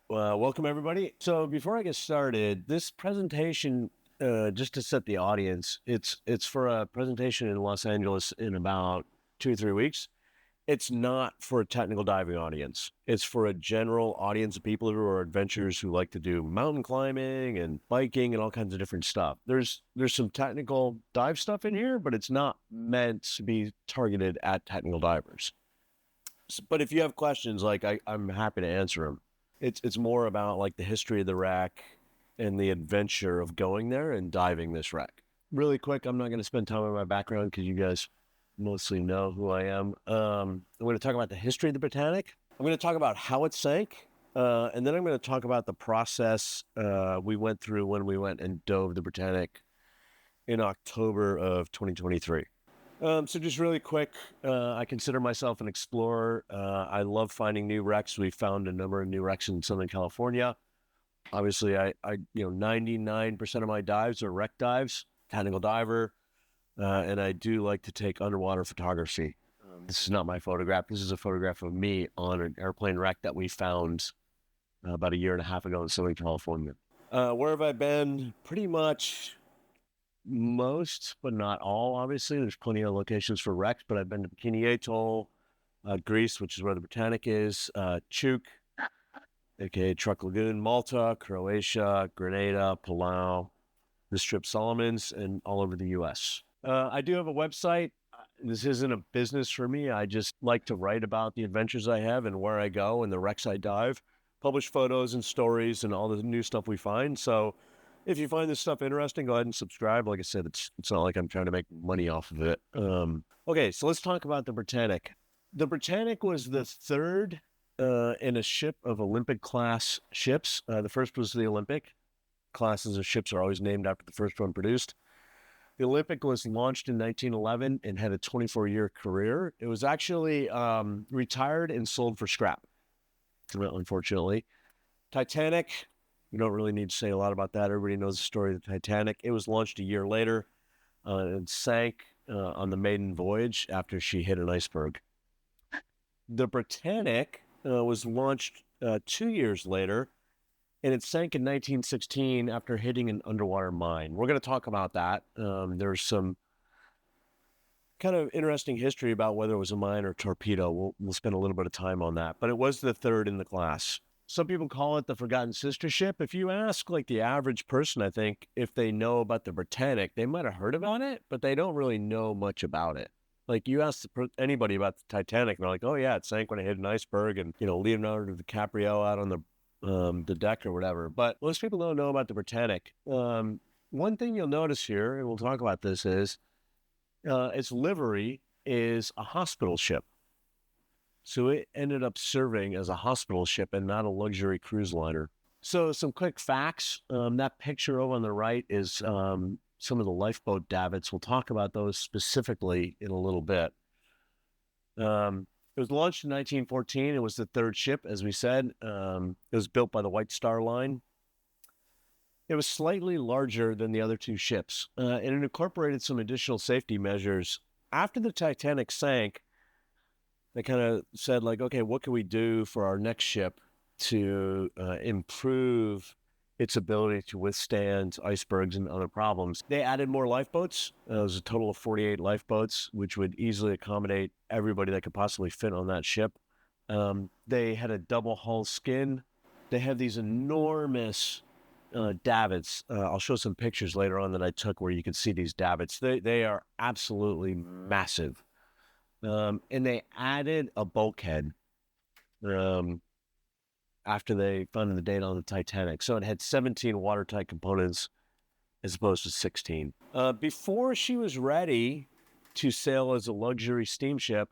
Welcome everybody. So before I get started, this presentation, just to set the audience, it's for a presentation in Los Angeles in about 2 or 3 weeks. It's not for a technical diving audience. It's for a general audience of people who are adventurers who like to do mountain climbing and biking and all kinds of different stuff. There's some technical dive stuff in here, but it's not meant to be targeted at technical divers. But if you have questions, like I'm happy to answer them. It's more about like the history of the wreck and the adventure of going there and diving this wreck. Really quick, I'm not going to spend time on my background because you guys mostly know who I am. I'm going to talk about the history of the Britannic. I'm going to talk about how it sank, and then I'm going to talk about the process we went through when we went and dove the Britannic in October of 2023. So just really quick, I consider myself an explorer. I love finding new wrecks. We found a number of new wrecks in Southern California. Obviously, 99% of my dives are wreck dives, technical diver, and I do like to take underwater photography. This is not my photograph. This is a photograph of me on an airplane wreck that we found about a year and a half ago in Southern California. Where have I been? Pretty much most, but not all, obviously. There's plenty of locations for wrecks, but I've been to Bikini Atoll, Greece, which is where the Britannic is, Chuk, aka Truck Lagoon, Malta, Croatia, Grenada, Palau, the Strip Solomons, and all over the US. I do have a website. This isn't a business for me. I just like to write about the adventures I have and where I go and the wrecks I dive, publish photos and stories and all the new stuff we find. So if you find this stuff interesting, go ahead and subscribe. Like I said, it's not like I'm trying to make money off of it. Okay, so let's talk about the Britannic. The Britannic was the third in a ship of Olympic class ships. The first was the Olympic. Classes of ships are always named after the first one produced. The Olympic was launched in 1911 and had a 24-year career. It was actually retired and sold for scrap, unfortunately. Titanic, we don't really need to say a lot about that. Everybody knows the story of the Titanic. It was launched a year later and sank on the maiden voyage after she hit an iceberg. The Britannic was launched 2 years later, and it sank in 1916 after hitting an underwater mine. We're going to talk about that. There's some kind of interesting history about whether it was a mine or a torpedo. We'll spend a little bit of time on that, but it was the third in the class. Some people call it the Forgotten Sister ship. If you ask like the average person, I think if they know about the Britannic, they might have heard about it, but they don't really know much about it. Like you ask anybody about the Titanic, and they're like, "Oh yeah, it sank when it hit an iceberg," and Leonardo DiCaprio out on the deck or whatever. But most people don't know about the Britannic. One thing you'll notice here, and we'll talk about this, is its livery is a hospital ship. So it ended up serving as a hospital ship and not a luxury cruise liner. So some quick facts. That picture over on the right is some of the lifeboat davits. We'll talk about those specifically in a little bit. It was launched in 1914. It was the third ship, as we said. It was built by the White Star Line. It was slightly larger than the other two ships, and it incorporated some additional safety measures. After the Titanic sank, they kind of said, like, okay, what can we do for our next ship to improve its ability to withstand icebergs and other problems? They added more lifeboats. It was a total of 48 lifeboats, which would easily accommodate everybody that could possibly fit on that ship. They had a double hull skin. They have these enormous davits. I'll show some pictures later on that I took where you can see these davits. They are absolutely massive. And they added a bulkhead after they found the data on the Titanic. So it had 17 watertight components as opposed to 16. Before she was ready to sail as a luxury steamship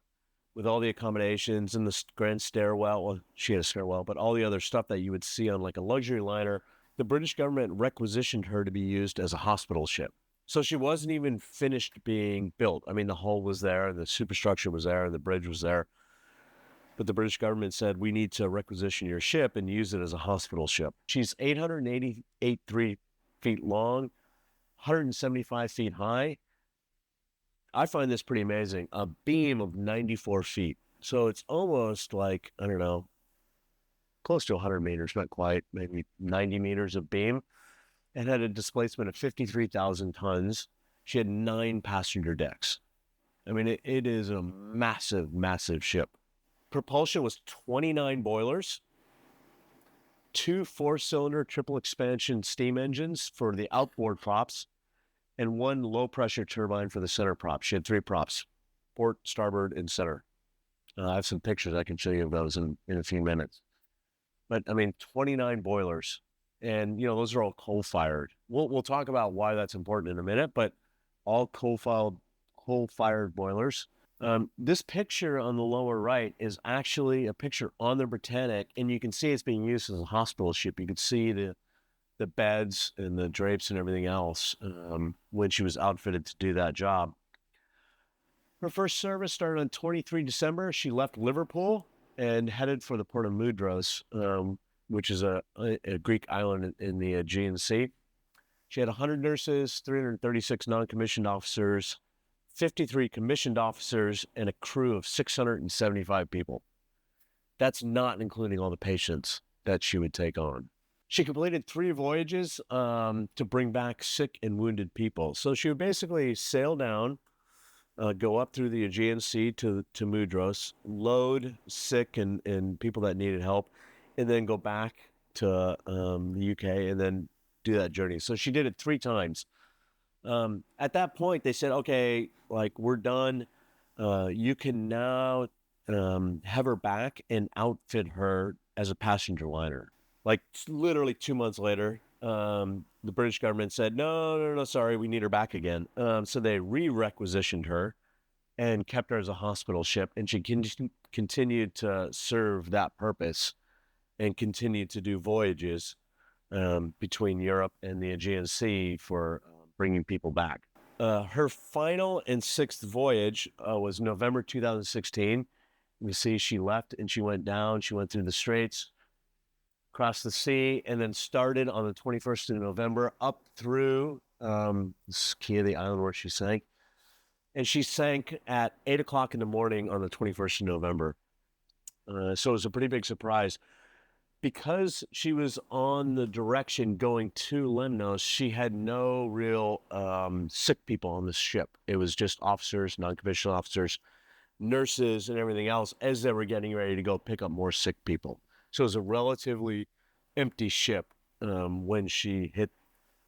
with all the accommodations and the grand stairwell, well, she had a stairwell, but all the other stuff that you would see on like a luxury liner, the British government requisitioned her to be used as a hospital ship. So she wasn't even finished being built. I mean, the hull was there, the superstructure was there, the bridge was there. But the British government said, we need to requisition your ship and use it as a hospital ship. She's 888 feet long, 175 feet high. I find this pretty amazing. A beam of 94 feet. So it's almost like, I don't know, close to 100 meters, not quite, maybe 90 meters of beam, and had a displacement of 53,000 tons. She had 9 passenger decks. I mean, it is a massive, massive ship. Propulsion was 29 boilers, 2 4-cylinder triple expansion steam engines for the outboard props, and 1 low-pressure turbine for the center prop. She had 3 props, port, starboard, and center. I have some pictures I can show you of those in a few minutes. But, I mean, 29 boilers. And, you know, those are all coal-fired. We'll talk about why that's important in a minute, but all coal-fired boilers. This picture on the lower right is actually a picture on the Britannic, and you can see it's being used as a hospital ship. You can see the beds and the drapes and everything else when she was outfitted to do that job. Her first service started on 23 December. She left Liverpool and headed for the port of Mudros, which is a Greek island in the Aegean Sea. She had 100 nurses, 336 non-commissioned officers, 53 commissioned officers, and a crew of 675 people. That's not including all the patients that she would take on. She completed 3 voyages to bring back sick and wounded people. So she would basically sail down, go up through the Aegean Sea to Mudros, load sick and people that needed help, and then go back to the UK and then do that journey. So she did it 3 times. At that point, they said, okay, like, we're done. You can now have her back and outfit her as a passenger liner. Like, literally 2 months later, the British government said, no, sorry, we need her back again. So they re-requisitioned her and kept her as a hospital ship, and she continued to serve that purpose and continued to do voyages between Europe and the Aegean Sea for bringing people back. Her final and 6th voyage was November 2016. You see she left and she went down, she went through the Straits, across the sea, and then started on the 21st of November up through Key of the island where she sank. And she sank at 8 o'clock in the morning on the 21st of November. So it was a pretty big surprise. Because she was on the direction going to Lemnos, she had no real sick people on this ship. It was just officers, non-commissioned officers, nurses, and everything else as they were getting ready to go pick up more sick people. So it was a relatively empty ship when she hit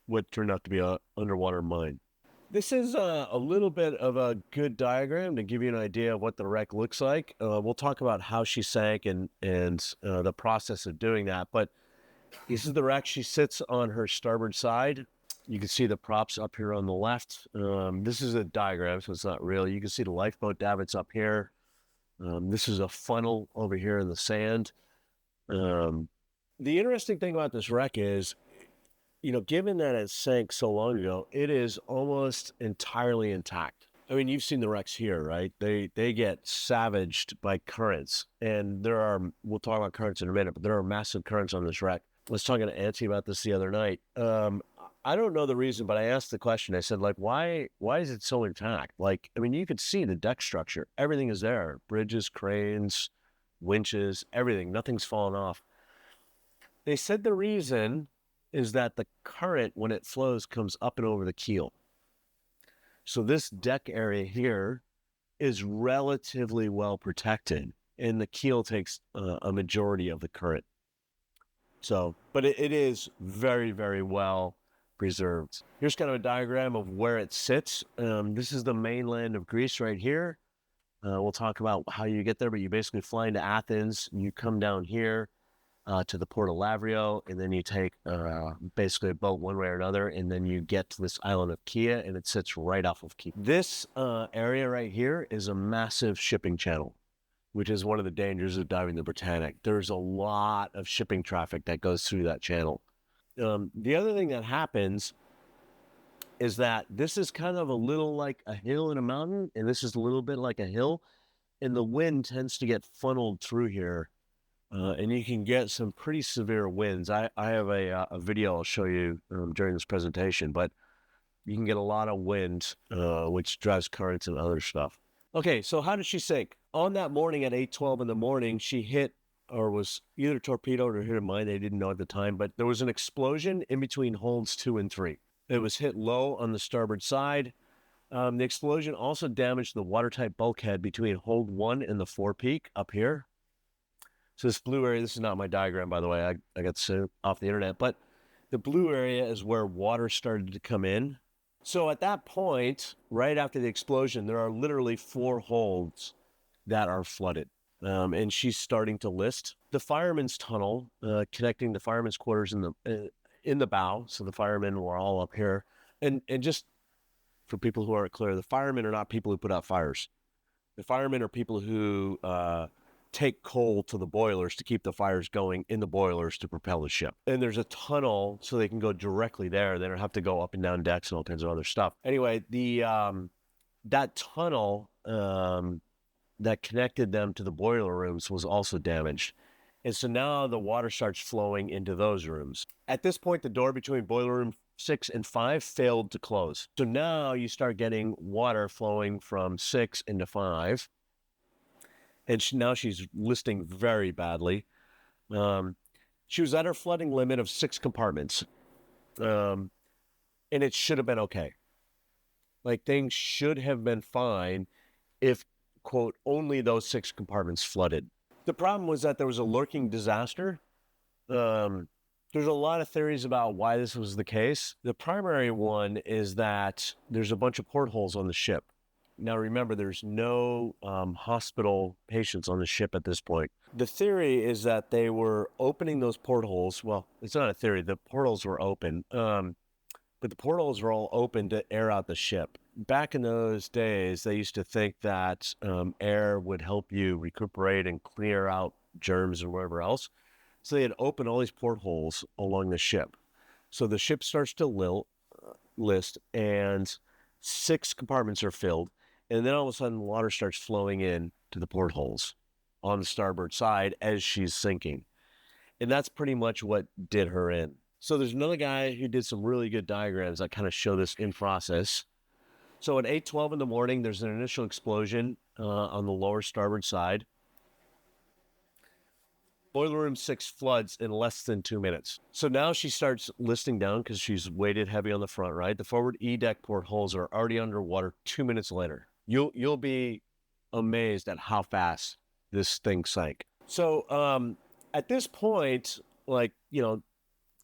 what turned out to be an underwater mine. This is a little bit of a good diagram to give you an idea of what the wreck looks like. We'll talk about how she sank and the process of doing that. But this is the wreck. She sits on her starboard side. You can see the props up here on the left. This is a diagram, so it's not real. You can see the lifeboat davits up here. This is a funnel over here in the sand. The interesting thing about this wreck is, you know, given that it sank so long ago, it is almost entirely intact. I mean, you've seen the wrecks here, right? They get savaged by currents. And we'll talk about currents in a minute, but there are massive currents on this wreck. I was talking to Auntie about this the other night. I don't know the reason, but I asked the question. I said, like, why is it so intact? Like, I mean, you could see the deck structure. Everything is there. Bridges, cranes, winches, everything. Nothing's fallen off. They said the reason is that the current, when it flows, comes up and over the keel. So this deck area here is relatively well protected, and the keel takes a majority of the current. So, but it is very, very well preserved. Here's kind of a diagram of where it sits. This is the mainland of Greece right here. We'll talk about how you get there, but you basically fly into Athens, and you come down here to the port of Lavrio, and then you take basically a boat one way or another, and then you get to this island of Kia, and it sits right off of Kia. This area right here is a massive shipping channel, which is one of the dangers of diving the Britannic. There's a lot of shipping traffic that goes through that channel. The other thing that happens is that this is kind of a little like a hill and a mountain, and this is a little bit like a hill, and the wind tends to get funneled through here. And you can get some pretty severe winds. I have a video I'll show you during this presentation, but you can get a lot of wind, which drives currents and other stuff. Okay, so how did she sink? On that morning at 8:12 in the morning, she hit or was either torpedoed or hit a mine. They didn't know at the time, but there was an explosion in between holds 2 and 3. It was hit low on the starboard side. The explosion also damaged the watertight bulkhead between hold 1 and the forepeak up here. So this blue area, this is not my diagram, by the way. I got this off the internet, but the blue area is where water started to come in. So at that point, right after the explosion, there are literally 4 holds that are flooded. And she's starting to list. The fireman's tunnel, connecting the fireman's quarters in the bow. So the firemen were all up here. And just for people who aren't clear, the firemen are not people who put out fires. The firemen are people who take coal to the boilers to keep the fires going in the boilers to propel the ship. And there's a tunnel so they can go directly there. They don't have to go up and down decks and all kinds of other stuff. Anyway, that tunnel that connected them to the boiler rooms was also damaged. And so now the water starts flowing into those rooms. At this point, the door between boiler room 6 and 5 failed to close. So now you start getting water flowing from 6 into 5. And now she's listing very badly. She was at her flooding limit of 6 compartments. And it should have been okay. Like, things should have been fine if, quote, only those 6 compartments flooded. The problem was that there was a lurking disaster. There's a lot of theories about why this was the case. The primary one is that there's a bunch of portholes on the ship. Now, remember, there's no hospital patients on the ship at this point. The theory is that they were opening those portholes. Well, it's not a theory. The portholes were open. But the portholes were all open to air out the ship. Back in those days, they used to think that air would help you recuperate and clear out germs and whatever else. So they had opened all these portholes along the ship. So the ship starts to list, and 6 compartments are filled. And then all of a sudden, water starts flowing in to the portholes on the starboard side as she's sinking. And that's pretty much what did her in. So there's another guy who did some really good diagrams that kind of show this in process. So at 8:12 in the morning, there's an initial explosion on the lower starboard side. Boiler room 6 floods in less than 2 minutes. So now she starts listing down because she's weighted heavy on the front, right? The forward E-deck portholes are already underwater 2 minutes later. You'll be amazed at how fast this thing sank. So at this point,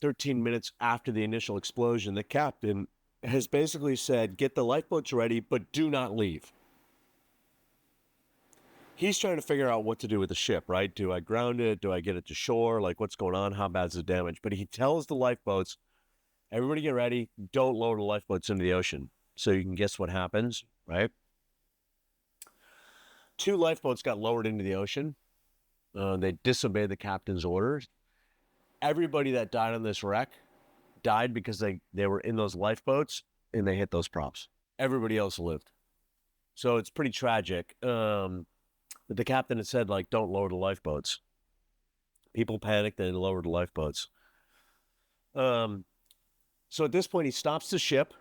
13 minutes after the initial explosion, the captain has basically said, get the lifeboats ready, but do not leave. He's trying to figure out what to do with the ship, right? Do I ground it? Do I get it to shore? Like, what's going on? How bad's the damage? But he tells the lifeboats, everybody get ready. Don't lower the lifeboats into the ocean. So you can guess what happens, right? 2 lifeboats got lowered into the ocean. They disobeyed the captain's orders. Everybody that died on this wreck died because they were in those lifeboats and they hit those props. Everybody else lived. So it's pretty tragic. But the captain had said, don't lower the lifeboats. People panicked and lowered the lifeboats. So at this point, he stops the ship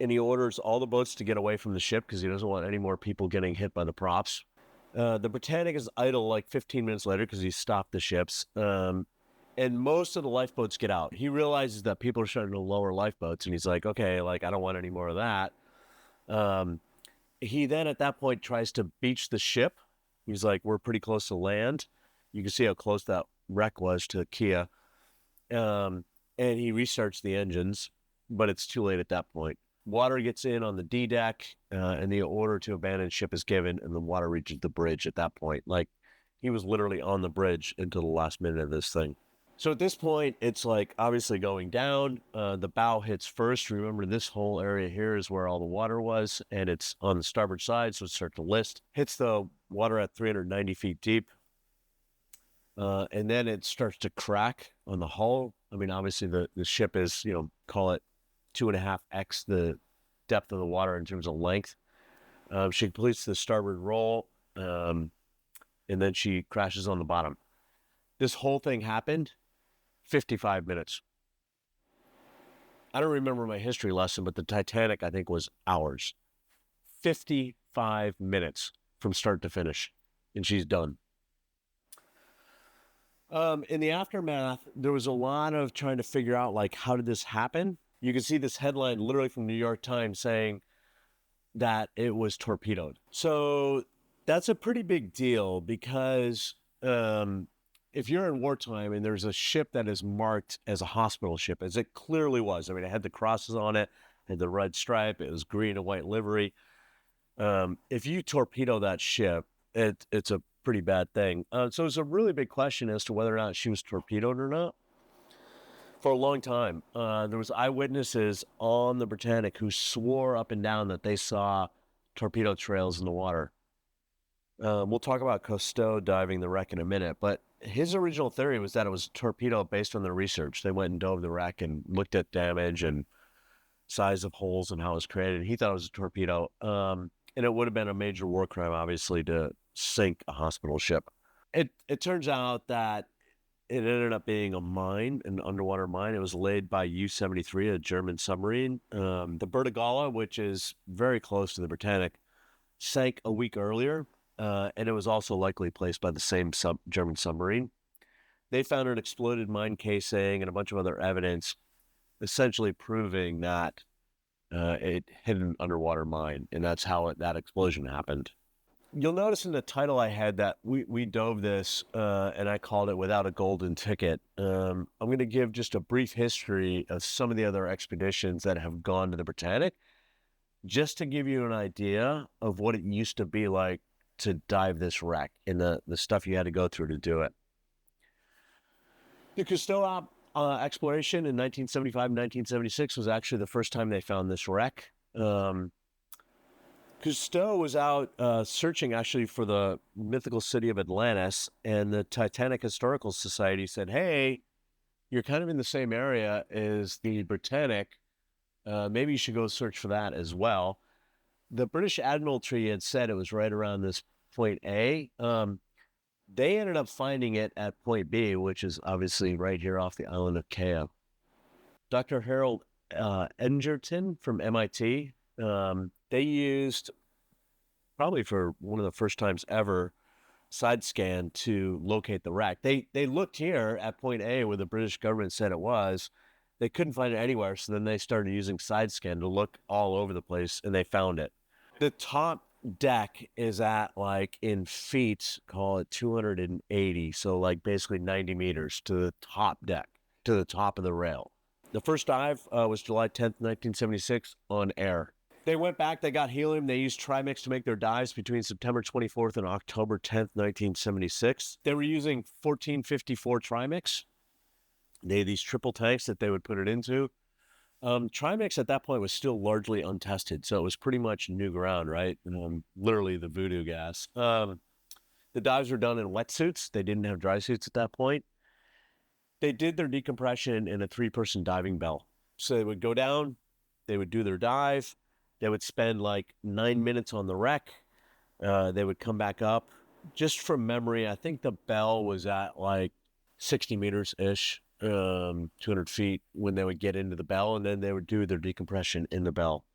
and he orders all the boats to get away from the ship because he doesn't want any more people getting hit by the props. The Britannic is idle 15 minutes later because he stopped the ships. And most of the lifeboats get out. He realizes that people are starting to lower lifeboats, and he's like, okay, I don't want any more of that. He then, at that point, tries to beach the ship. He's like, we're pretty close to land. You can see how close that wreck was to Kia. And he restarts the engines, but it's too late at that point. Water gets in on the D deck, and the order to abandon ship is given, and the water reaches the bridge at that point. He was literally on the bridge until the last minute of this thing. So at this point, it's obviously going down. The bow hits first. Remember, this whole area here is where all the water was, and it's on the starboard side, so it starts to list. Hits the water at 390 feet deep. And then it starts to crack on the hull. I mean, obviously the ship is, call it 2.5x the depth of the water in terms of length. She completes the starboard roll, and then she crashes on the bottom. This whole thing happened 55 minutes. I don't remember my history lesson, but the Titanic, I think, was hours. 55 minutes from start to finish, and she's done. In the aftermath, there was a lot of trying to figure out, like, how did this happen? You can see this headline literally from New York Times saying that it was torpedoed. So that's a pretty big deal because if you're in wartime and there's a ship that is marked as a hospital ship, as it clearly was, I mean, it had the crosses on it, had the red stripe, it was green and white livery. If you torpedo that ship, it's a pretty bad thing. So it's a really big question as to whether or not she was torpedoed or not. For a long time, there was eyewitnesses on the Britannic who swore up and down that they saw torpedo trails in the water. We'll talk about Cousteau diving the wreck in a minute, but his original theory was that it was a torpedo based on the research. They went and dove the wreck and looked at damage and size of holes and how it was created. He thought it was a torpedo. And it would have been a major war crime, obviously, to sink a hospital ship. It turns out that it ended up being a mine, an underwater mine. It was laid by U-73, a German submarine. The Bertigala, which is very close to the Britannic, sank a week earlier, and it was also likely placed by the same German submarine. They found an exploded mine casing and a bunch of other evidence, essentially proving that it hit an underwater mine, and that's how that explosion happened. You'll notice in the title I had that we dove this, and I called it Without a Golden Ticket. I'm going to give just a brief history of some of the other expeditions that have gone to the Britannic, just to give you an idea of what it used to be like to dive this wreck and the stuff you had to go through to do it. The Cousteau exploration in 1975 and 1976 was actually the first time they found this wreck. Cousteau was out searching actually for the mythical city of Atlantis, and the Titanic Historical Society said, hey, you're kind of in the same area as the Britannic. Maybe you should go search for that as well. The British Admiralty had said it was right around this point A. They ended up finding it at point B, which is obviously right here off the island of Kea. Dr. Harold Edgerton from MIT, they used, probably for one of the first times ever, side scan to locate the wreck. They looked here at point A where the British government said it was. They couldn't find it anywhere, so then they started using side scan to look all over the place, and they found it. The top deck is at, like, in feet, call it 280, so like basically 90 meters to the top deck, to the top of the rail. The first dive was July 10th, 1976 on air. They went back, they got helium, they used Trimix to make their dives between September 24th and October 10th, 1976. They were using 1454 Trimix. They had these triple tanks that they would put it into. Trimix at that point was still largely untested, so it was pretty much new ground, right? Literally the voodoo gas. The dives were done in wetsuits. They didn't have dry suits at that point. They did their decompression in a 3-person diving bell. So they would go down, they would do their dive, they would spend like 9 minutes on the wreck, they would come back up. Just from memory, I think the bell was at like 60 meters-ish. 200 feet when they would get into the bell, and then they would do their decompression in the bell.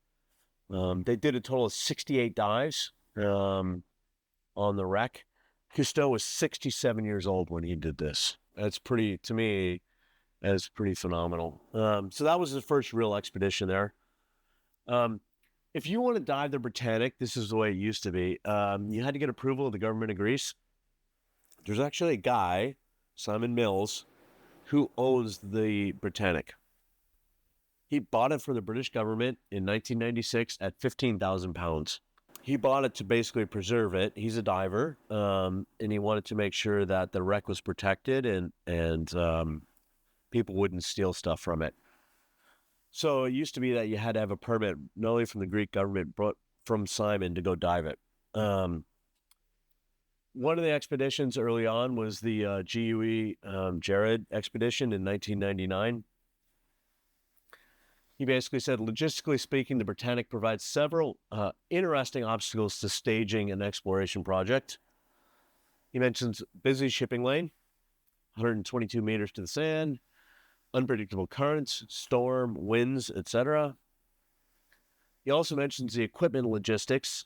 They did a total of 68 dives on the wreck. Cousteau was 67 years old when he did this. That's pretty, to me, that's pretty phenomenal. So that was his first real expedition there. If you want to dive the Britannic, this is the way it used to be. You had to get approval of the government of Greece. There's actually a guy, Simon Mills, who owns the Britannic. He bought it for the British government in 1996 at 15,000 pounds. He bought it to basically preserve it. He's a diver, and he wanted to make sure that the wreck was protected and people wouldn't steal stuff from it. So it used to be that you had to have a permit, not only from the Greek government, but from Simon to go dive it. One of the expeditions early on was the GUE Jared expedition in 1999. He basically said, logistically speaking, the Britannic provides several interesting obstacles to staging an exploration project. He mentions busy shipping lane, 122 meters to the sand, unpredictable currents, storm, winds, etc. He also mentions the equipment logistics,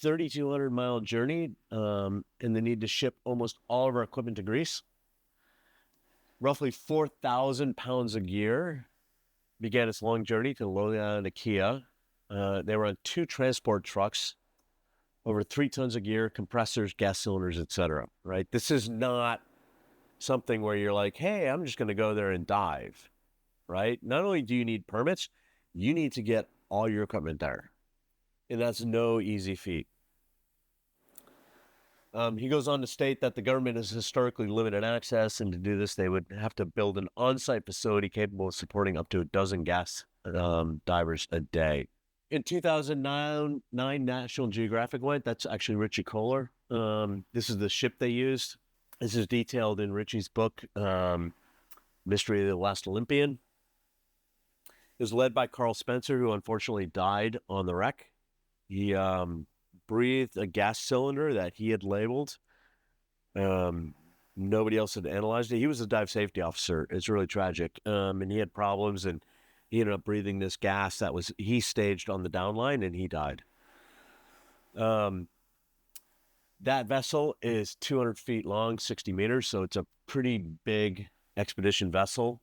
3,200-mile journey, and the need to ship almost all of our equipment to Greece. roughly 4,000 pounds a gear, began its long journey to Loyola and Kia. They were on 2 transport trucks, over 3 tons of gear, compressors, gas cylinders, etc. Right? This is not something where you're like, hey, I'm just going to go there and dive. Right? Not only do you need permits, you need to get all your equipment there. And that's no easy feat. He goes on to state that the government has historically limited access, and to do this, they would have to build an on-site facility capable of supporting up to 12 gas divers a day. In 2009, National Geographic went. That's actually Richie Kohler. This is the ship they used. This is detailed in Richie's book, Mystery of the Last Olympian. It was led by Carl Spencer, who unfortunately died on the wreck. He breathed a gas cylinder that he had labeled. Nobody else had analyzed it. He was a dive safety officer. It's really tragic. And he had problems, and he ended up breathing this gas that he staged on the downline, and he died. That vessel is 200 feet long, 60 meters, so it's a pretty big expedition vessel.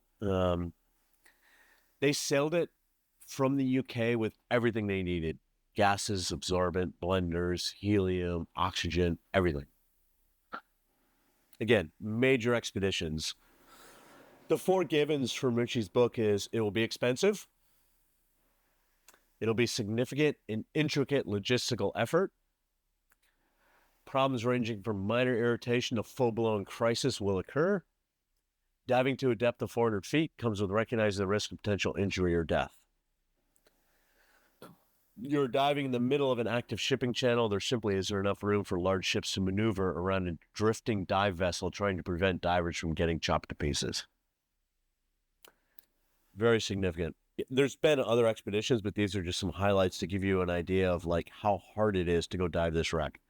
They sailed it from the UK with everything they needed: gases, absorbent, blenders, helium, oxygen, everything. Again, major expeditions. The 4 givens from Richie's book is: it will be expensive, it'll be significant and intricate logistical effort, problems ranging from minor irritation to full-blown crisis will occur, diving to a depth of 400 feet comes with recognizing the risk of potential injury or death. You're diving in the middle of an active shipping channel. There simply isn't enough room for large ships to maneuver around a drifting dive vessel trying to prevent divers from getting chopped to pieces. Very significant. There's been other expeditions, but these are just some highlights to give you an idea of like how hard it is to go dive this wreck.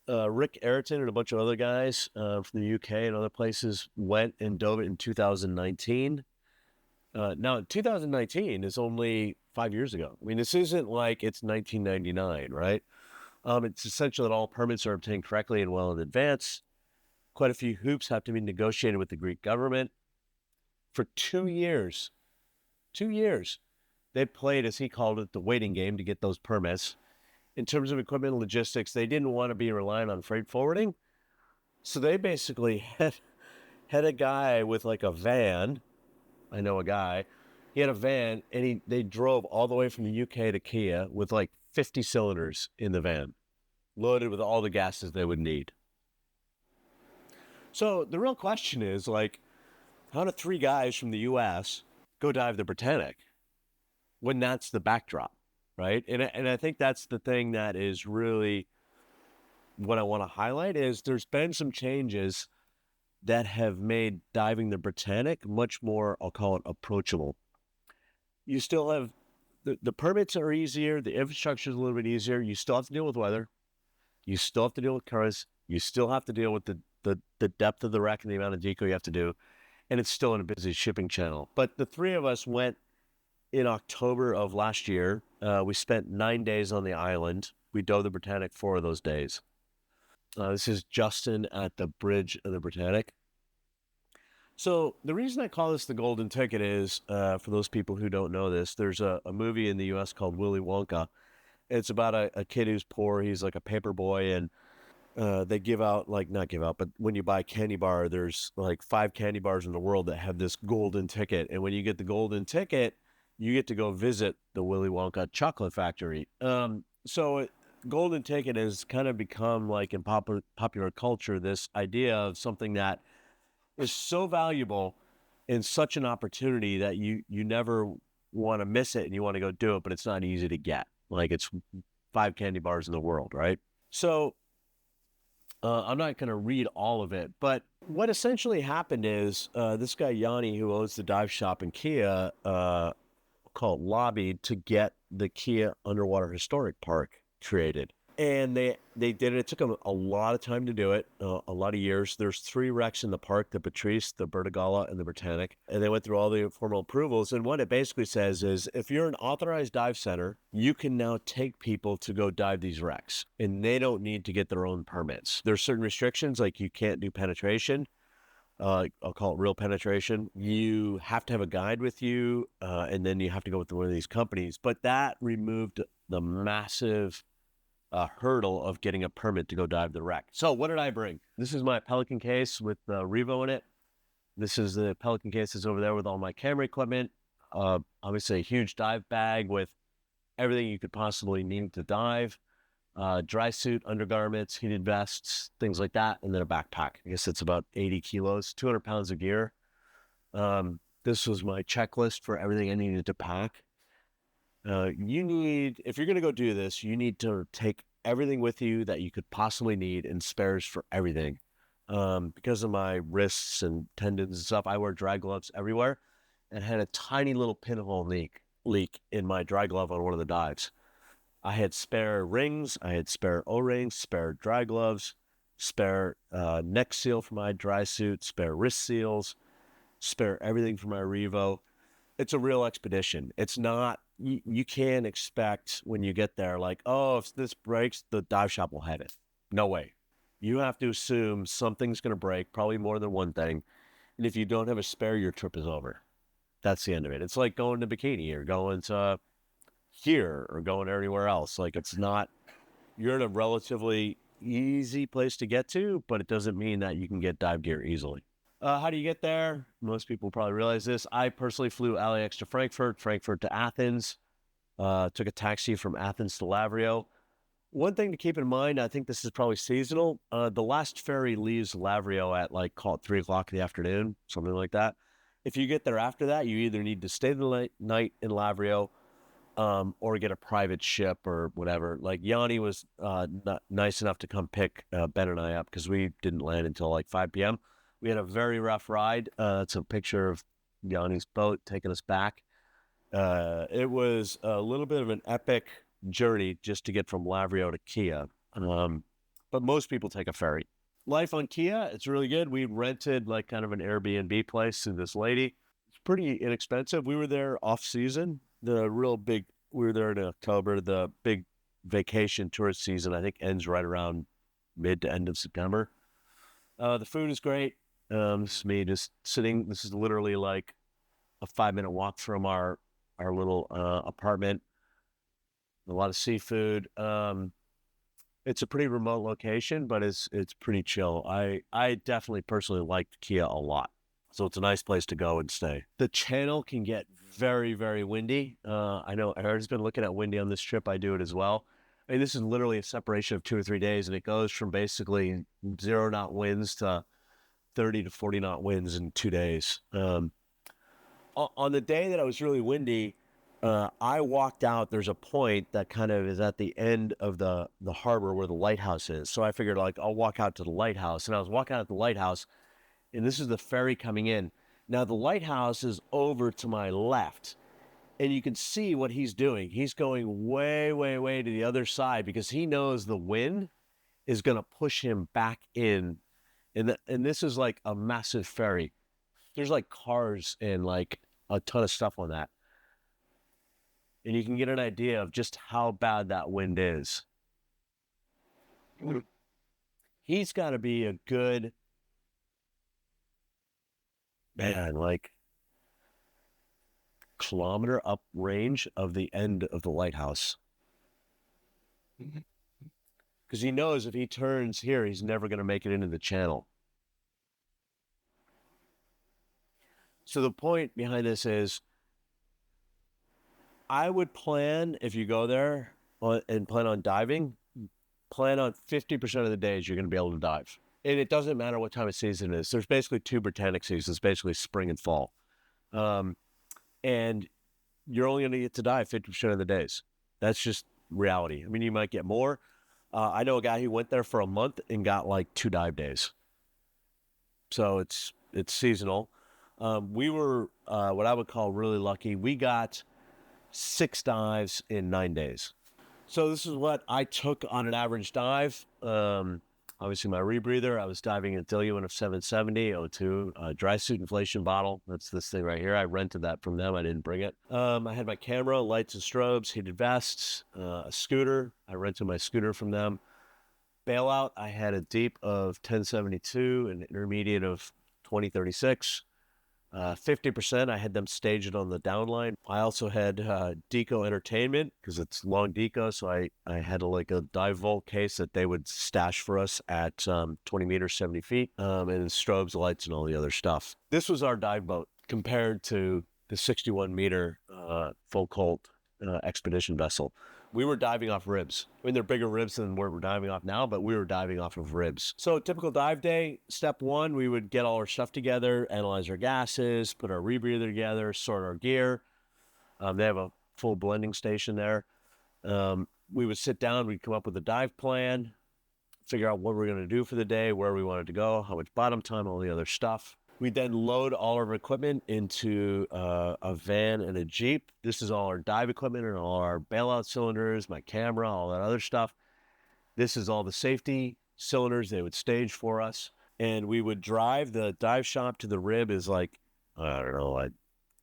Rick Ayrton and a bunch of other guys from the UK and other places went and dove it in 2019. Now, 2019 is only 5 years ago. I mean, this isn't like it's 1999, right? It's essential that all permits are obtained correctly and well in advance. Quite a few hoops have to be negotiated with the Greek government. For 2 years, they played, as he called it, the waiting game to get those permits. In terms of equipment and logistics, they didn't want to be reliant on freight forwarding. So they basically had a guy with like a van. I know a guy. He had a van, and they drove all the way from the UK to Kia with like 50 cylinders in the van, loaded with all the gases they would need. So the real question is, like, how do 3 guys from the US go dive the Britannic when that's the backdrop, right? And I think that's the thing that is really what I want to highlight is there's been some changes that have made diving the Britannic much more, I'll call it, approachable. You still have, the permits are easier, the infrastructure is a little bit easier, you still have to deal with weather, you still have to deal with currents, you still have to deal with the depth of the wreck and the amount of deco you have to do, and it's still in a busy shipping channel. But the 3 of us went in October of last year. We spent 9 days on the island. We dove the Britannic 4 of those days. This is Justin at the bridge of the Britannic. So the reason I call this the golden ticket is, for those people who don't know this, there's a movie in the U.S. called Willy Wonka. It's about a kid who's poor. He's like a paper boy, and they give out, like, not give out, but when you buy a candy bar, there's like 5 candy bars in the world that have this golden ticket. And when you get the golden ticket, you get to go visit the Willy Wonka chocolate factory. So golden ticket has kind of become, like, in popular culture, this idea of something that is so valuable and such an opportunity that you never want to miss it and you want to go do it, but it's not easy to get. Like, it's 5 candy bars in the world, right? So I'm not going to read all of it, but what essentially happened is this guy Yanni, who owns the dive shop in Kia, lobbied to get the Kia Underwater Historic Park created. And they did it. It took them a lot of time to do it, a lot of years. There's 3 wrecks in the park: the Patrice, the Bertigala, and the Britannic. And they went through all the formal approvals. And what it basically says is, if you're an authorized dive center, you can now take people to go dive these wrecks, and they don't need to get their own permits. There's certain restrictions, like you can't do penetration. I'll call it real penetration. You have to have a guide with you, and then you have to go with one of these companies. But that removed the massive hurdle of getting a permit to go dive the wreck. So what did I bring? This is my Pelican case with the Revo in it. This is the Pelican case that's over there with all my camera equipment. Obviously a huge dive bag with everything you could possibly need to dive. Dry suit, undergarments, heated vests, things like that, and then a backpack. I guess it's about 80 kilos, 200 pounds of gear. This was my checklist for everything I needed to pack. If you're going to go do this, you need to take everything with you that you could possibly need and spares for everything. Because of my wrists and tendons and stuff, I wear dry gloves everywhere and had a tiny little pinhole leak in my dry glove on one of the dives. I had spare rings, I had spare O-rings, spare dry gloves, spare neck seal for my dry suit, spare wrist seals, spare everything for my Revo. It's a real expedition. It's not, you can't expect when you get there, like, oh, if this breaks, the dive shop will have it. No way. You have to assume something's going to break, probably more than one thing. And if you don't have a spare, your trip is over. That's the end of it. It's like going to Bikini or going to here or going anywhere else. Like, it's not, you're in a relatively easy place to get to, but it doesn't mean that you can get dive gear easily. How do you get there? Most people probably realize this. I personally flew LAX to Frankfurt, Frankfurt to Athens, took a taxi from Athens to Lavrio. One thing to keep in mind, I think this is probably seasonal. The last ferry leaves Lavrio at like, call it 3 o'clock in the afternoon, something like that. If you get there after that, you either need to stay the night in Lavrio, or get a private ship or whatever. Like Yanni was nice enough to come pick Ben and I up because we didn't land until like 5 p.m. We had a very rough ride. It's a picture of Yanni's boat taking us back. It was a little bit of an epic journey just to get from Lavrio to Kia. But most people take a ferry. Life on Kia, it's really good. We rented like kind of an Airbnb place to this lady. It's pretty inexpensive. We were there off season. We were there in October. The big vacation tourist season, I think, ends right around mid to end of September. The food is great. This is me just sitting. This is literally like a 5-minute walk from our little apartment. A lot of seafood. It's a pretty remote location, but it's pretty chill. I definitely personally liked Kia a lot. So it's a nice place to go and stay. The channel can get very, very windy. I know Aaron's been looking at windy on this trip. I do it as well. I mean, this is literally a separation of 2 or 3 days, and it goes from basically 0 knot winds to 30 to 40 knot winds in 2 days. On the day that it was really windy, I walked out. There's a point that kind of is at the end of the harbor where the lighthouse is. So I figured, like, I'll walk out to the lighthouse. And I was walking out to the lighthouse, and this is the ferry coming in. Now, the lighthouse is over to my left, and you can see what he's doing. He's going way, way, way to the other side because he knows the wind is going to push him back in. And this is like a massive ferry. There's like cars and like a ton of stuff on that. And you can get an idea of just how bad that wind is. He's got to be a good, man, like kilometer up range of the end of the lighthouse. Because he knows if he turns here, he's never going to make it into the channel. So the point behind this is, I would plan, if you go there and plan on diving, plan on 50% of the days you're going to be able to dive. And it doesn't matter what time of season it is. There's basically 2 Britannic seasons, basically spring and fall. And you're only going to get to dive 50% of the days. That's just reality. I mean, you might get more. I know a guy who went there for a month and got like 2 dive days. So it's seasonal. We were what I would call really lucky. We got 6 dives in 9 days. So this is what I took on an average dive. Obviously my rebreather, I was diving a diluent of 770 O2, dry suit inflation bottle. That's this thing right here. I rented that from them. I didn't bring it. I had my camera, lights and strobes, heated vests, a scooter. I rented my scooter from them. Bailout, I had a deep of 1072, an intermediate of 2036. 50%, I had them staged on the downline. I also had deco entertainment because it's long deco. So I had a dive vault case that they would stash for us at 20 meters, 70 feet, and strobes, lights, and all the other stuff. This was our dive boat compared to the 61 meter full Colt expedition vessel. We were diving off ribs. I mean, they're bigger ribs than where we're diving off now, but we were diving off of ribs. So typical dive day, step one, we would get all our stuff together, analyze our gases, put our rebreather together, sort our gear. They have a full blending station there. We would sit down, we'd come up with a dive plan, figure out what we're going to do for the day, where we wanted to go, how much bottom time, all the other stuff. We then load all our equipment into a van and a Jeep. This is all our dive equipment and all our bailout cylinders, my camera, all that other stuff. This is all the safety cylinders they would stage for us. And we would drive. The dive shop to the rib is like, I don't know, a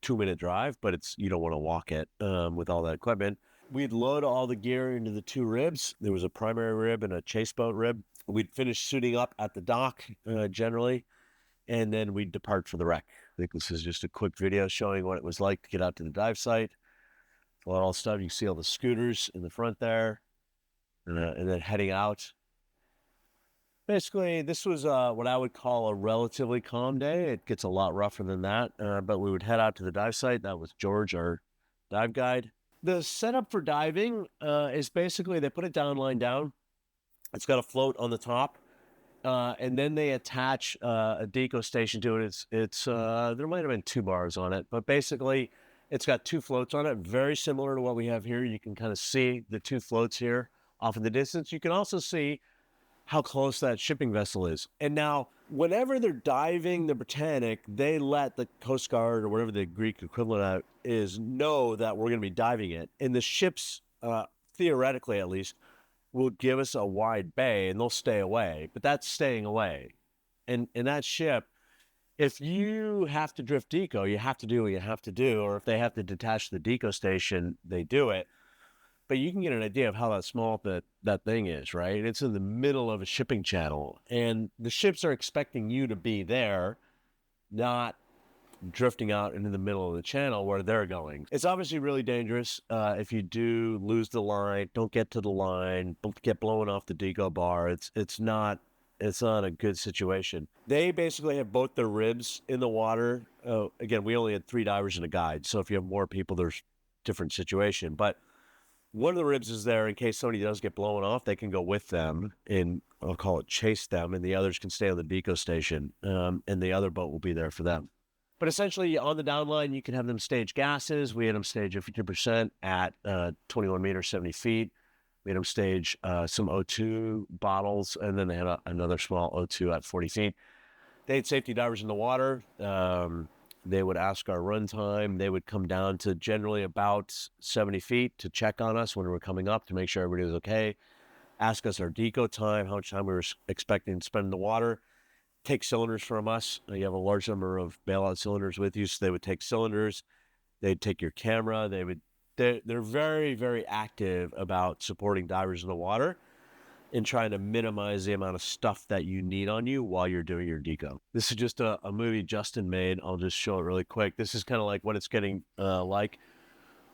2-minute drive, but you don't want to walk it with all that equipment. We'd load all the gear into the 2 ribs. There was a primary rib and a chase boat rib. We'd finish suiting up at the dock generally. And then we'd depart for the wreck. I think this is just a quick video showing what it was like to get out to the dive site. A lot of stuff. You can see all the scooters in the front there, and then heading out. Basically, this was what I would call a relatively calm day. It gets a lot rougher than that, but we would head out to the dive site. That was George, our dive guide. The setup for diving is basically they put a downline down. It's got a float on the top. And then they attach a deco station to it. It's there might have been 2 bars on it, but basically it's got 2 floats on it, very similar to what we have here. You can kind of see the 2 floats here off in the distance. You can also see how close that shipping vessel is. And now, whenever they're diving the Britannic, they let the Coast Guard or whatever the Greek equivalent is know that we're going to be diving it. And the ships, theoretically at least, will give us a wide bay and they'll stay away, but that's staying away. And in that ship, if you have to drift deco, you have to do what you have to do, or if they have to detach the deco station, they do it. But you can get an idea of how that small that thing is, right? It's in the middle of a shipping channel, and the ships are expecting you to be there, not drifting out into the middle of the channel where they're going. It's obviously really dangerous. If you do lose the line, don't get to the line, don't get blown off the deco bar. It's not a good situation. They basically have both their ribs in the water. Again, we only had 3 divers and a guide, so if you have more people, there's different situation. But one of the ribs is there in case somebody does get blown off. They can go with them and I'll call it chase them, and the others can stay on the deco station, and the other boat will be there for them. But essentially, on the downline, you can have them stage gases. We had them stage 50% at 21 meters, 70 feet. We had them stage some O2 bottles, and then they had another small O2 at 40 feet. They had safety divers in the water. They would ask our run time. They would come down to generally about 70 feet to check on us when we were coming up to make sure everybody was okay. Ask us our deco time, how much time we were expecting to spend in the water. Take cylinders from us. You have a large number of bailout cylinders with you, so they would take cylinders. They'd take your camera. They're very, very active about supporting divers in the water and trying to minimize the amount of stuff that you need on you while you're doing your deco. This is just a movie Justin made. I'll just show it really quick. This is kind of like what it's getting like.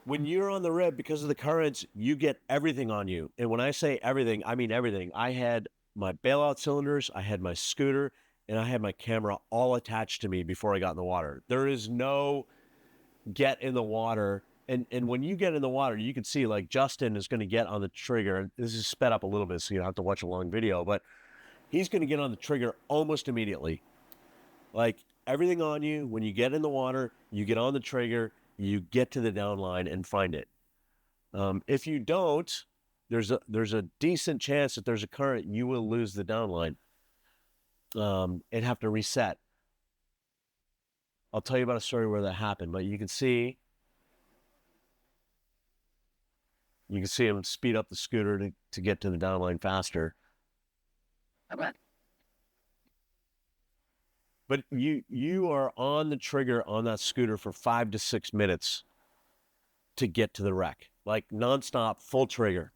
When you're on the rib, because of the currents, you get everything on you. And when I say everything, I mean everything. I had my bailout cylinders, I had my scooter, and I had my camera all attached to me before I got in the water. There is no get in the water. And when you get in the water, you can see like Justin is going to get on the trigger. This is sped up a little bit, so you don't have to watch a long video, but he's going to get on the trigger almost immediately. Like everything on you, when you get in the water, you get on the trigger, you get to the downline and find it. If you don't, there's a decent chance that there's a current, you will lose the downline and have to reset. I'll tell you about a story where that happened, but you can see him speed up the scooter to get to the downline faster. But you are on the trigger on that scooter for 5 to 6 minutes to get to the wreck, like nonstop, full trigger.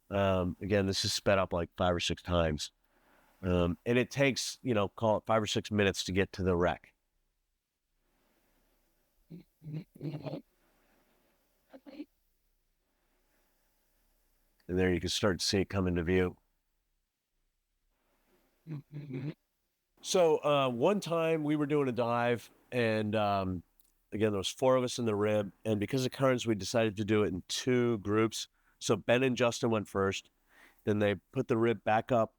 Again, this is sped up like 5 or 6 times. And it takes, call it 5 or 6 minutes to get to the wreck. And there you can start to see it come into view. So one time we were doing a dive, and again, there was 4 of us in the rib, and because of currents, we decided to do it in 2 groups. So Ben and Justin went first, then they put the rib back up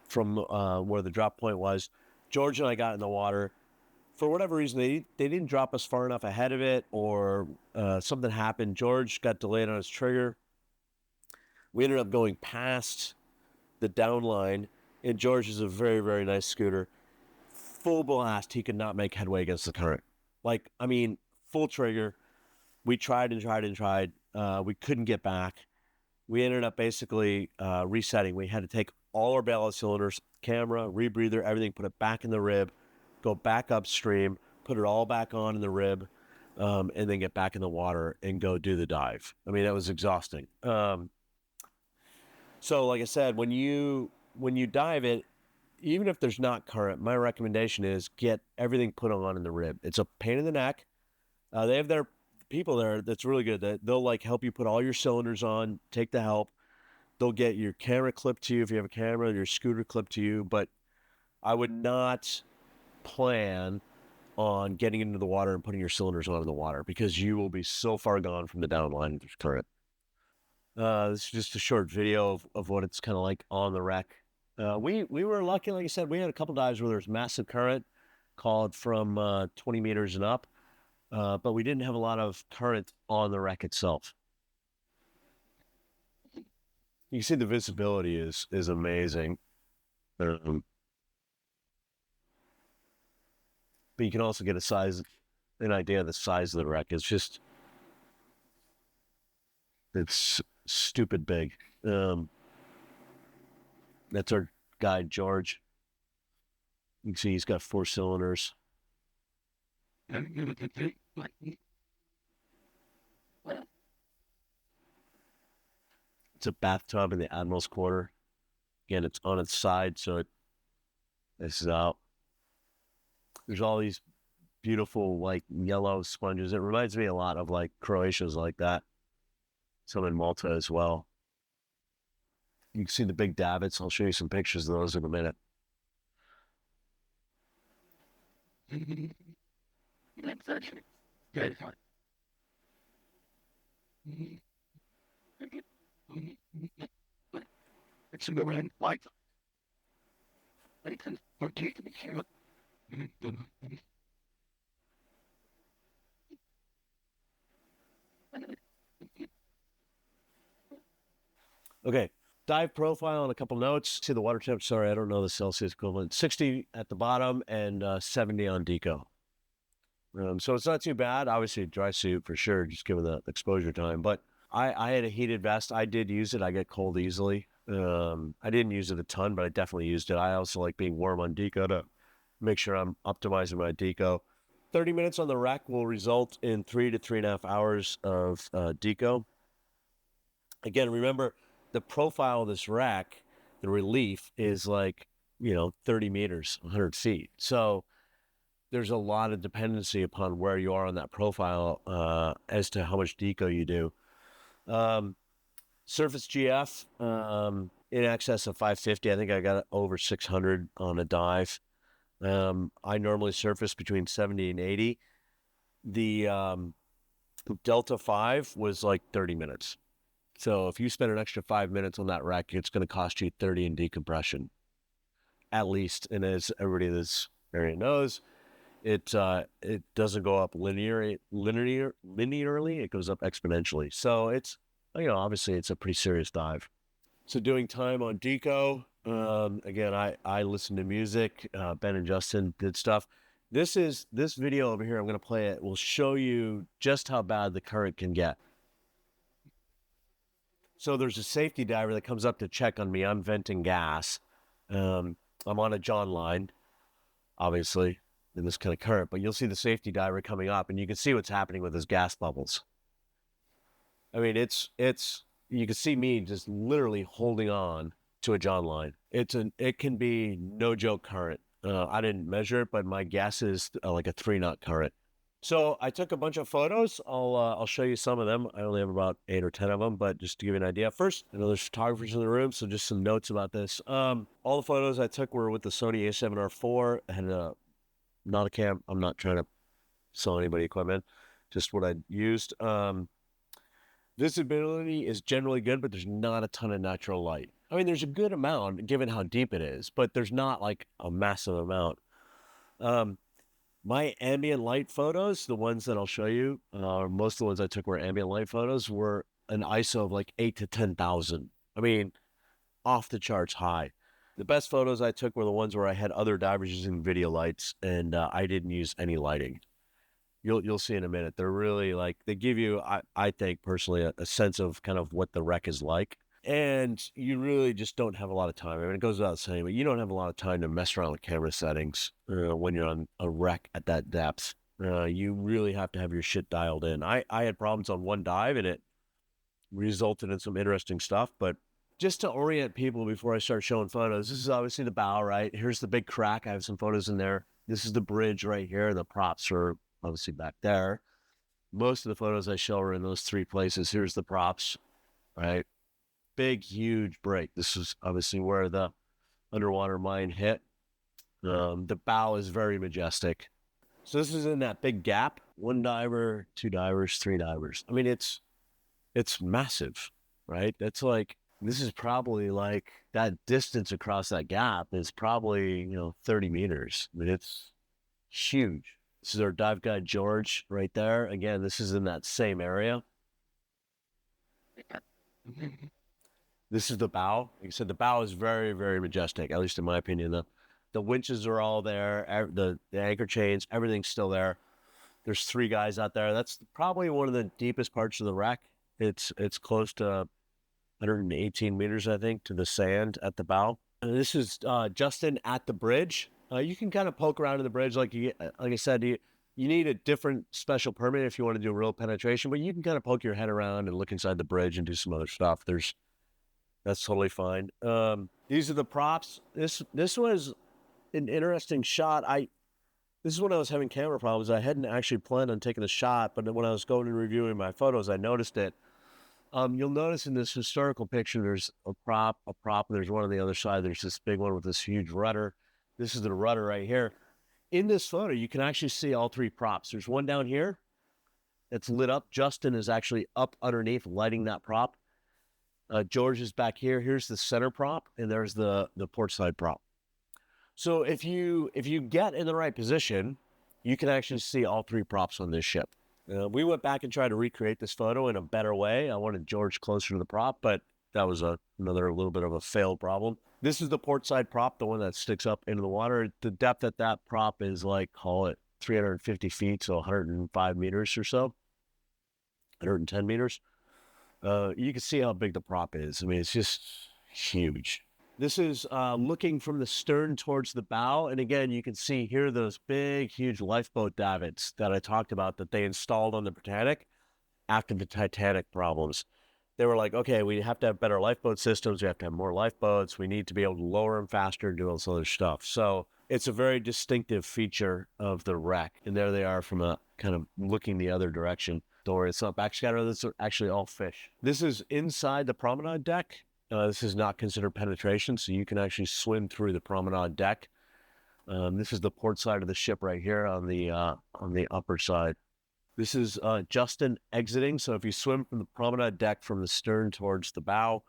from where the drop point was. George and I got in the water. For whatever reason, they didn't drop us far enough ahead of it, or something happened. George got delayed on his trigger. We ended up going past the down line, and George is a very, very nice scooter. Full blast, he could not make headway against the current. Like, I mean, full trigger. We tried and tried and tried. We couldn't get back. We ended up basically resetting. We had to take all our ballast cylinders, camera, rebreather, everything, put it back in the rib, go back upstream, put it all back on in the rib, and then get back in the water and go do the dive. I mean, that was exhausting. So like I said, when you dive it, even if there's not current, my recommendation is get everything put on in the rib. It's a pain in the neck. They have their people there that's really good. They'll like help you put all your cylinders on, take the help. They'll get your camera clipped to you if you have a camera, your scooter clipped to you. But I would not plan on getting into the water and putting your cylinders on in the water, because you will be so far gone from the downline if there's current. This is just a short video of what it's kind of like on the wreck. We were lucky, like I said, we had a couple dives where there was massive current, called from 20 meters and up, but we didn't have a lot of current on the wreck itself. You can see the visibility is amazing. But you can also get an idea of the size of the wreck. It's stupid big. That's our guy, George. You can see he's got 4 cylinders. It's a bathtub in the Admiral's Quarter. Again, it's on its side, so this is out. There's all these beautiful, like, yellow sponges. It reminds me a lot of, like, Croatia's like that. Some in Malta as well. You can see the big davits. I'll show you some pictures of those in a minute. Okay, dive profile and a couple notes. See the water temp. Sorry, I don't know the Celsius equivalent. 60 at the bottom and 70 on deco. So it's not too bad. Obviously, dry suit for sure, just given the exposure time. But I had a heated vest. I did use it. I get cold easily. I didn't use it a ton, but I definitely used it. I also like being warm on deco to make sure I'm optimizing my deco. 30 minutes on the rack will result in 3 to 3.5 hours of deco. Again, remember, the profile of this rack, the relief is like, 30 meters, 100 feet. So there's a lot of dependency upon where you are on that profile as to how much deco you do. Surface GF in excess of 550. I think I got over 600 on a dive. I normally surface between 70 and 80. The Delta 5 was like 30 minutes. So if you spend an extra 5 minutes on that rack, it's going to cost you 30 in decompression, at least. And as everybody in this area knows, it doesn't go up linearly. It goes up exponentially. So it's, obviously it's a pretty serious dive. So doing time on deco, again, I listen to music. Ben and Justin did stuff. This video over here, I'm going to play it, will show you just how bad the current can get. So there's a safety diver that comes up to check on me. I'm venting gas. I'm on a John line, obviously, in this kind of current, but you'll see the safety diver coming up, and you can see what's happening with his gas bubbles. I mean, you can see me just literally holding on to a John line. It can be no joke current. I didn't measure it, but my guess is like a 3-knot current. So I took a bunch of photos. I'll show you some of them. I only have about 8 or 10 of them, but just to give you an idea. First, I know there's photographers in the room, so just some notes about this. All the photos I took were with the Sony A7R4. I had not a cam. I'm not trying to sell anybody equipment, just what I used. Visibility is generally good, but there's not a ton of natural light. I mean, there's a good amount given how deep it is, but there's not like a massive amount. My ambient light photos, the ones that I'll show you, most of the ones I took were ambient light photos, were an ISO of like 8 to 10,000. I mean, off the charts high. The best photos I took were the ones where I had other divers using video lights, and I didn't use any lighting. You'll see in a minute. They're really like, they give you, I think personally, a sense of kind of what the wreck is like. And you really just don't have a lot of time. I mean, it goes without saying, but you don't have a lot of time to mess around with camera settings when you're on a wreck at that depth. You really have to have your shit dialed in. I had problems on one dive, and it resulted in some interesting stuff. But just to orient people before I start showing photos, this is obviously the bow, right? Here's the big crack. I have some photos in there. This is the bridge right here. The props are obviously back there. Most of the photos I show are in those 3 places. Here's the props, right? Big, huge break. This is obviously where the underwater mine hit. The bow is very majestic. So this is in that big gap. 1 diver, 2 divers, 3 divers. I mean, it's massive, right? That's like, this is probably like, that distance across that gap is probably, 30 meters. I mean, it's huge. This is our dive guide, George, right there. Again, this is in that same area. This is the bow. Like I said, the bow is very, very majestic, at least in my opinion. The winches are all there. The anchor chains, everything's still there. There's 3 guys out there. That's probably one of the deepest parts of the wreck. It's close to 118 meters, I think, to the sand at the bow. And this is Justin at the bridge. You can kind of poke around in the bridge, like I said, you need a different special permit if you want to do real penetration, but you can kind of poke your head around and look inside the bridge and do some other stuff. That's totally fine. These are the props. This was an interesting shot. This is when I was having camera problems. I hadn't actually planned on taking the shot, but when I was going and reviewing my photos, I noticed it. You'll notice in this historical picture, there's a prop, and there's one on the other side. There's this big one with this huge rudder. This is the rudder right here. In this photo, you can actually see all 3 props. There's one down here that's lit up. Justin is actually up underneath lighting that prop. George is back here. Here's the center prop, and there's the port side prop. So if you get in the right position, you can actually see all 3 props on this ship. We went back and tried to recreate this photo in a better way. I wanted George closer to the prop, but that was another little bit of a failed problem. This is the port side prop, the one that sticks up into the water. The depth at that prop is like, call it 350 feet, so 105 meters or so, 110 meters. You can see how big the prop is. I mean, it's just huge. This is looking from the stern towards the bow. And again, you can see here those big, huge lifeboat davits that I talked about that they installed on the Britannic after the Titanic problems. They were like, okay, we have to have better lifeboat systems. We have to have more lifeboats. We need to be able to lower them faster and do all this other stuff. So it's a very distinctive feature of the wreck. And there they are from a kind of looking the other direction. Don't worry, it's not backscatter. This is actually all fish. This is inside the promenade deck. This is not considered penetration, so you can actually swim through the promenade deck. This is the port side of the ship right here on the upper side. This is Justin exiting. So if you swim from the promenade deck from the stern towards the bow,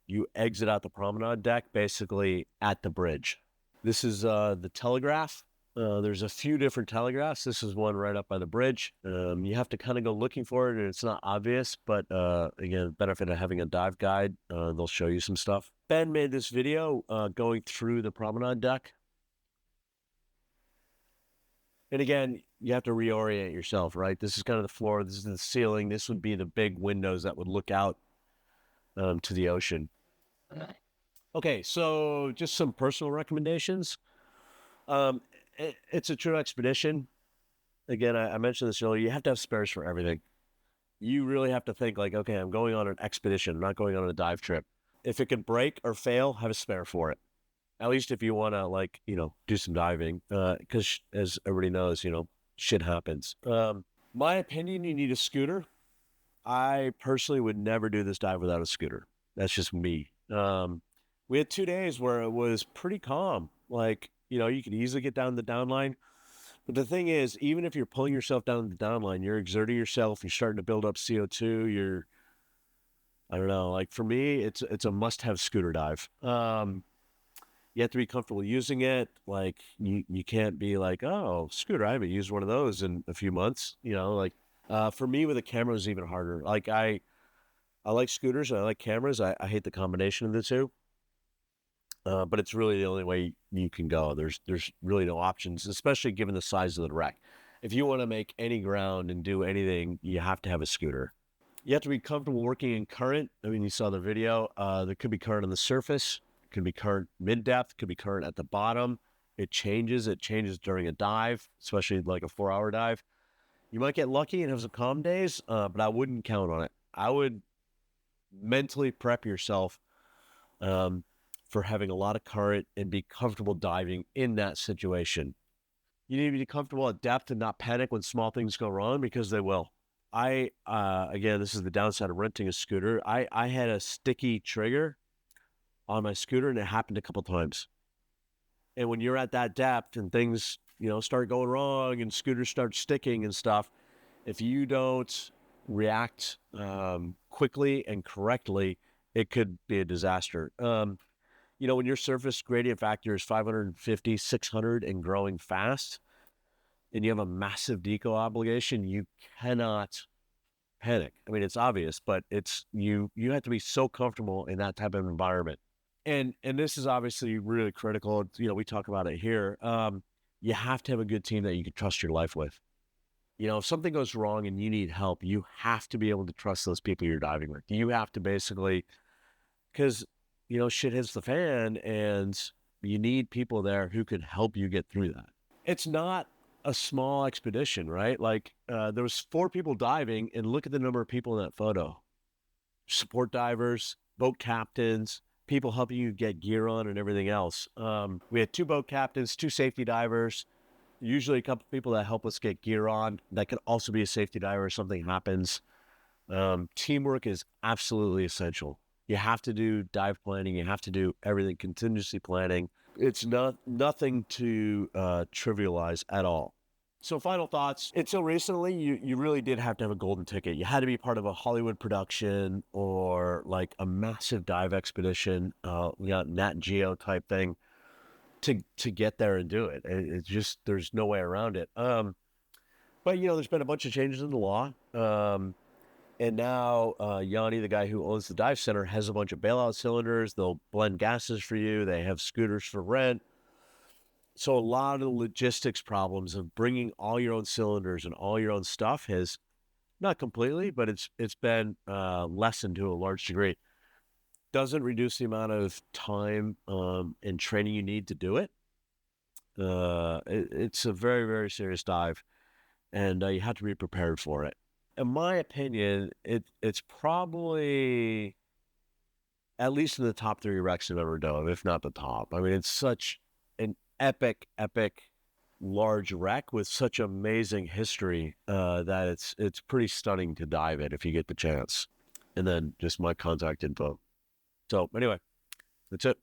you exit out the promenade deck basically at the bridge. This is the telegraph. There's a few different telegraphs. This is one right up by the bridge. You have to kind of go looking for it, and it's not obvious, but again, benefit of having a dive guide, they'll show you some stuff. Ben made this video going through the promenade deck. And again, you have to reorient yourself, right? This is kind of the floor. This is the ceiling. This would be the big windows that would look out to the ocean. Okay, so just some personal recommendations. It's a true expedition. Again, I mentioned this earlier. You have to have spares for everything. You really have to think like, okay, I'm going on an expedition. I'm not going on a dive trip. If it could break or fail, have a spare for it. At least if you want to, like, do some diving, because as everybody knows, shit happens. My opinion, you need a scooter. I personally would never do this dive without a scooter. That's just me. We had 2 days where it was pretty calm. Like, you could easily get down the down line. But the thing is, even if you're pulling yourself down the down line, you're exerting yourself, you're starting to build up CO2, I don't know, like for me, it's a must-have scooter dive. You have to be comfortable using it. Like you can't be like, oh, scooter, I haven't used one of those in a few months. Like for me with a camera is even harder. Like I like scooters and I like cameras. I hate the combination of the two. But it's really the only way you can go. There's really no options, especially given the size of the wreck. If you want to make any ground and do anything, you have to have a scooter. You have to be comfortable working in current. I mean, you saw the video. There could be current on the surface, could be current mid-depth, could be current at the bottom. It changes during a dive, especially like a 4-hour dive. You might get lucky and have some calm days, but I wouldn't count on it. I would mentally prep yourself for having a lot of current and be comfortable diving in that situation. You need to be comfortable at depth and not panic when small things go wrong, because they will. Again, this is the downside of renting a scooter. I had a sticky trigger on my scooter and it happened a couple times. And when you're at that depth and things, start going wrong and scooters start sticking and stuff, if you don't react quickly and correctly, it could be a disaster. When your surface gradient factor is 550, 600 and growing fast, and you have a massive deco obligation, you cannot panic. I mean, it's obvious, but you have to be so comfortable in that type of environment. And this is obviously really critical. We talk about it here. You have to have a good team that you can trust your life with. If something goes wrong and you need help, you have to be able to trust those people you're diving with. You have to basically, because shit hits the fan and you need people there who can help you get through that. It's not a small expedition, right? Like there was 4 people diving, and look at the number of people in that photo. Support divers, boat captains, people helping you get gear on and everything else. We had 2 boat captains, 2 safety divers, usually a couple people that help us get gear on. That could also be a safety diver if something happens. Teamwork is absolutely essential. You have to do dive planning. You have to do everything, contingency planning. It's nothing to trivialize at all. So final thoughts. Until recently, you really did have to have a golden ticket. You had to be part of a Hollywood production or like a massive dive expedition, Nat Geo type thing to get there and do it. It's just, there's no way around it. But there's been a bunch of changes in the law. And now Yanni, the guy who owns the dive center, has a bunch of bailout cylinders. They'll blend gases for you. They have scooters for rent. So a lot of the logistics problems of bringing all your own cylinders and all your own stuff has, not completely, but it's been lessened to a large degree. Doesn't reduce the amount of time and training you need to do it. It's a very, very serious dive, and you have to be prepared for it. In my opinion, it's probably at least in the top 3 wrecks I've ever done, if not the top. I mean, it's such an epic, large wreck with such amazing history that it's pretty stunning to dive in if you get the chance. And then just my contact info. So anyway, that's it.